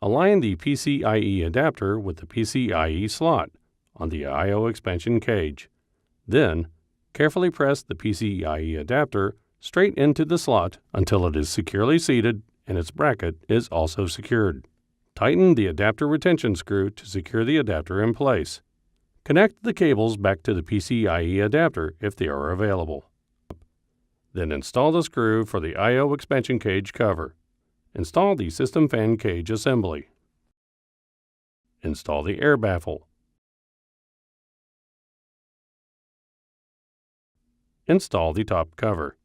Align the PCIe adapter with the PCIe slot on the I/O expansion cage. Then, carefully press the PCIe adapter straight into the slot until it is securely seated and its bracket is also secured. Tighten the adapter retention screw to secure the adapter in place. Connect the cables back to the PCIe adapter if they are available. Then install the screw for the I/O expansion cage cover. Install the system fan cage assembly. Install the air baffle. Install the top cover.